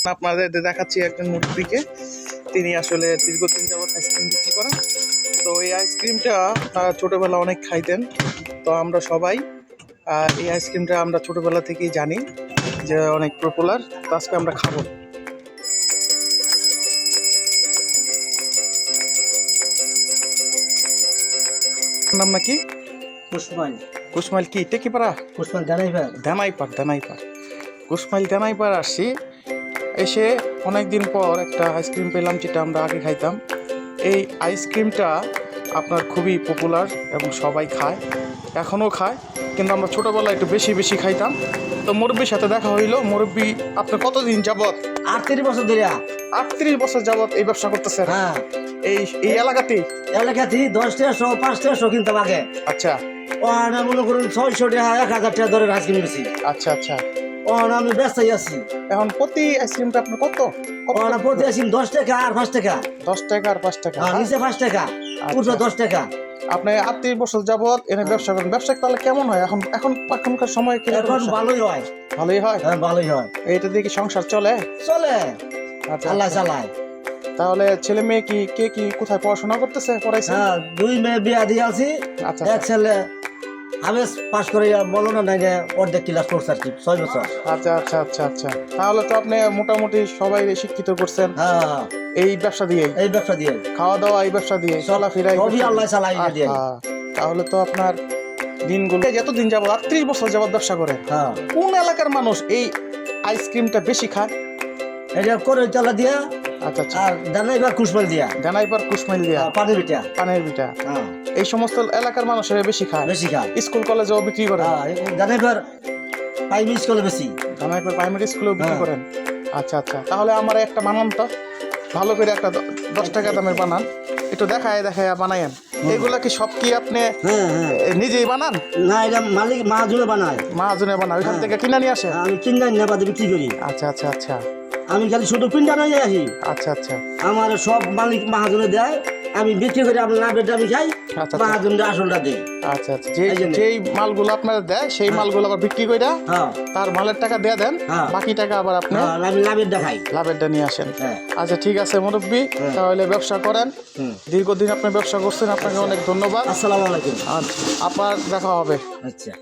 আপনাদের দেখাচ্ছি একজন মুরব্বীকে, তিনি আসলে দীর্ঘদিন যাবত আইসক্রিম বিক্রি করেন। তো এই আইসক্রিমটা ছোটোবেলা অনেক খাইতেন। তো আমরা সবাই এই আইসক্রিমটা আমরা ছোটোবেলা থেকেই জানি যে অনেক পপুলার। তো আজকে আমরা খাবো। নাম নাকি কুসমাইল। কুসমাইল কি টেকিপাড়া? কুসমাইল দানাইবার। দানাইপাড় কুসমাইল দানাইপাড় আসছি। এসে অনেক দিন পর একটা আইসক্রিম পেলাম, যেটা আমরা আগে খাইতাম। এই আইসক্রিমটা আপনার খুবই পপুলার এবং সবাই খায়, এখনও খায়, কিন্তু আমরা ছোটোবেলায় একটু বেশি খাইতাম। তো মুরব্বির সাথে দেখা হইলো। মুরব্বি, আপনি কতদিন যাবত? 38 বছর ধরে। 38 বছর যাবত এই ব্যবসা করতেছেন? হ্যাঁ। এই এলাকাতেই 10 টাকা 5 টাকা কিনতাম আগে। আচ্ছা। ওখানে মনে করুন 600 টাকা 1000 টাকা ধরে আইসক্রিম বেশি। আচ্ছা। ওখানে আমি ব্যস্তাই আছি। এখন প্রতি আইসক্রিমটা আপনার কত? ওখানে প্রতি আইসক্রিম 10 টাকা আর 5 টাকা। 10 টাকা আর 5 টাকা। নিচে 5 টাকা, উপরে 10 টাকা। আপনি 38 বছর যাবত এনে ব্যবসা করেন। ব্যবসা তাহলে কেমন হয় এখনকার সময়? এখন ভালোই হয়। ভালোই হয়? হ্যাঁ, ভালোই হয়। এইটা দিয়ে কি সংসার চলে? আচ্ছা। আল্লাহ চালায়। তাহলে ছেলে মেয়ে কি কোথায় পড়াশোনা করতেছে? পড়াইছে? হ্যাঁ, 2 মেয়ে বিয়া দিয়ে আছি। আচ্ছা। এক ছেলে হামেস পাস করে বলো না অর্ধেক ক্লাস পড়ছে আর কি, 6 বছর। আচ্ছা। তাহলে তো আপনি মোটামুটি সবাই শিক্ষিত করছেন। হ্যাঁ, এই ব্যবসা দিয়ে খাওয়া দাওয়া, এই ব্যবসা দিয়ে চলাফেরা, সবই আল্লাহ চালায় দিয়ে। তাহলে তো আপনার দিনগুলো যতদিন যাবত 38 বছর যাবত ব্যবসা করে, হ্যাঁ, কোন এলাকার মানুষ এই আইসক্রিমটা বেশি খায়? এটা করে চালা দিয়া। আচ্ছা। আর দানাইবার কুসমাইল দিয়া। কুসমাইল দিয়া, পানির বিটা। হ্যাঁ, এই সমস্ত এলাকার মানুষেরা বেশি খায়। স্কুল কলেজেও বিক্রি করে। দানাইবার প্রাইমারি স্কুলে বেশি। দানাইবার প্রাইমারি স্কুলেও বিক্রি করেন? আচ্ছা। তাহলে আমার একটা বানান তো, ভালো করে একটা 10 টাকা দামের বানান, একটু দেখায় বানায়েন। এগুলা কি সব কি আপনি নিজেই বানান? না, এটা মালিক মাহাজনে বানায়। ওইখান থেকে কিনে নিয়ে আসে? আমি কিনা নেবাদে বিক্রি করি। আচ্ছা। আমি খালি শুধু পিন্ডা নিয়ে আসি। আচ্ছা। আমার সব মালিক মাহাজনে দেয়, আমি বিক্রি করে আপনার লাভেরটা আমি খাই। মাহাজনটা আসলটা দেয়। আচ্ছা। যেই মালগুলো আপনারা দেয় সেই মালগুলো আবার বিক্রি করে তার মালের টাকা দিয়ে দেন, বাকি টাকা আবার আপনি আমি লাভেরটা নিয়ে আসেন। আচ্ছা, ঠিক আছে মুরব্বী, তাহলে ব্যবসা করেন। দীর্ঘদিন আপনি ব্যবসা করছেন, আপনাকে অনেক ধন্যবাদ। আসসালামু আলাইকুম। আপনার দেখা হবে। আচ্ছা।